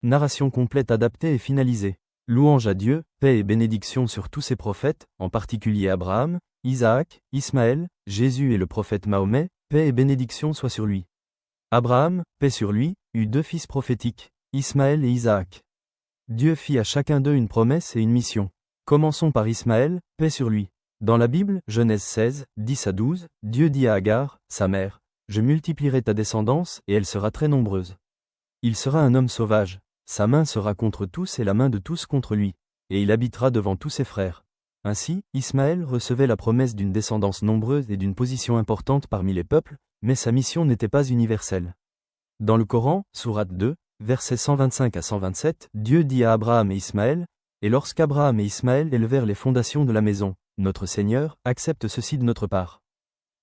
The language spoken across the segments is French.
Narration complète adaptée et finalisée. Louange à Dieu, paix et bénédiction sur tous ses prophètes, en particulier Abraham, Isaac, Ismaël, Jésus et le prophète Mahomet, paix et bénédiction soient sur lui. Abraham, paix sur lui, eut 2 fils prophétiques, Ismaël et Isaac. Dieu fit à chacun d'eux une promesse et une mission. Commençons par Ismaël, paix sur lui. Dans la Bible, Genèse 16, 10 à 12, Dieu dit à Agar, sa mère, « Je multiplierai ta descendance et elle sera très nombreuse. Il sera un homme sauvage, sa main sera contre tous et la main de tous contre lui, et il habitera devant tous ses frères. » Ainsi, Ismaël recevait la promesse d'une descendance nombreuse et d'une position importante parmi les peuples, mais sa mission n'était pas universelle. Dans le Coran, sourate 2, versets 125 à 127, Dieu dit à Abraham et Ismaël, « Et lorsqu'Abraham et Ismaël élevèrent les fondations de la maison, notre Seigneur accepte ceci de notre part.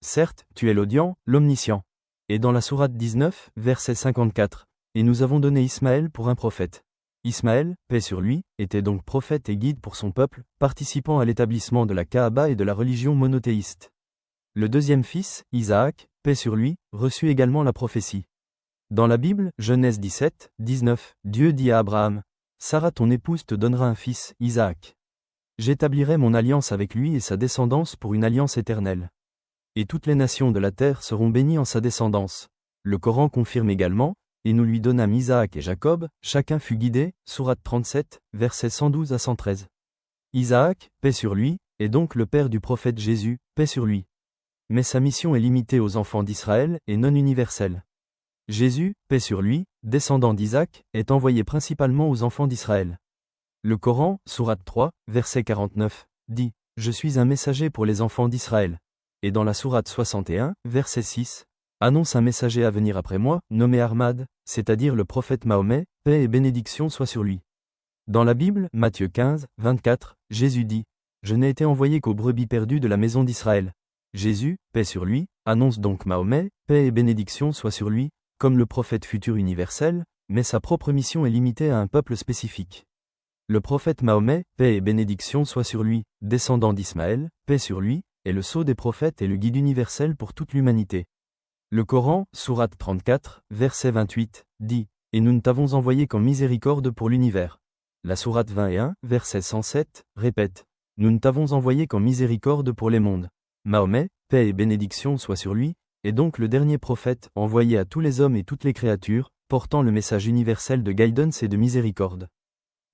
Certes, tu es l'audient, l'omniscient. » Et dans la sourate 19, verset 54, « Et nous avons donné Ismaël pour un prophète. » Ismaël, paix sur lui, était donc prophète et guide pour son peuple, participant à l'établissement de la Kaaba et de la religion monothéiste. Le deuxième fils, Isaac, paix sur lui, reçut également la prophétie. Dans la Bible, Genèse 17, 19, Dieu dit à Abraham, « Sarah ton épouse te donnera un fils, Isaac. J'établirai mon alliance avec lui et sa descendance pour une alliance éternelle. Et toutes les nations de la terre seront bénies en sa descendance. » Le Coran confirme également, « Et nous lui donnâmes Isaac et Jacob, chacun fut guidé, sourate 37, versets 112 à 113. Isaac, paix sur lui, est donc le père du prophète Jésus, paix sur lui. Mais sa mission est limitée aux enfants d'Israël et non universelle. Jésus, paix sur lui, descendant d'Isaac, est envoyé principalement aux enfants d'Israël. Le Coran, sourate 3, verset 49, dit « Je suis un messager pour les enfants d'Israël ». Et dans la sourate 61, verset 6, annonce un messager à venir après moi, nommé Ahmad, c'est-à-dire le prophète Mahomet, paix et bénédiction soient sur lui. Dans la Bible, Matthieu 15, 24, Jésus dit « Je n'ai été envoyé qu'aux brebis perdues de la maison d'Israël ». Jésus, paix sur lui, annonce donc Mahomet, paix et bénédiction soient sur lui, comme le prophète futur universel, mais sa propre mission est limitée à un peuple spécifique. Le prophète Mahomet, paix et bénédiction soient sur lui, descendant d'Ismaël, paix sur lui, est le sceau des prophètes et le guide universel pour toute l'humanité. Le Coran, sourate 34, verset 28, dit « Et nous ne t'avons envoyé qu'en miséricorde pour l'univers ». La sourate 21, verset 107, répète « Nous ne t'avons envoyé qu'en miséricorde pour les mondes ». Mahomet, paix et bénédiction soient sur lui, est donc le dernier prophète envoyé à tous les hommes et toutes les créatures, portant le message universel de guidance et de miséricorde.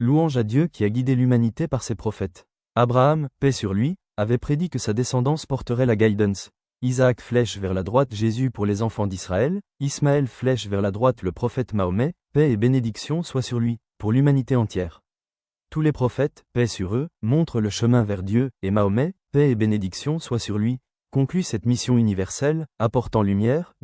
Louange à Dieu qui a guidé l'humanité par ses prophètes. Abraham, paix sur lui, avait prédit que sa descendance porterait la guidance. Isaac flèche vers la droite Jésus pour les enfants d'Israël, Ismaël flèche vers la droite le prophète Mahomet, paix et bénédiction soient sur lui, pour l'humanité entière. Tous les prophètes, paix sur eux, montrent le chemin vers Dieu, et Mahomet, paix et bénédiction soient sur lui, conclut cette mission universelle, apportant lumière,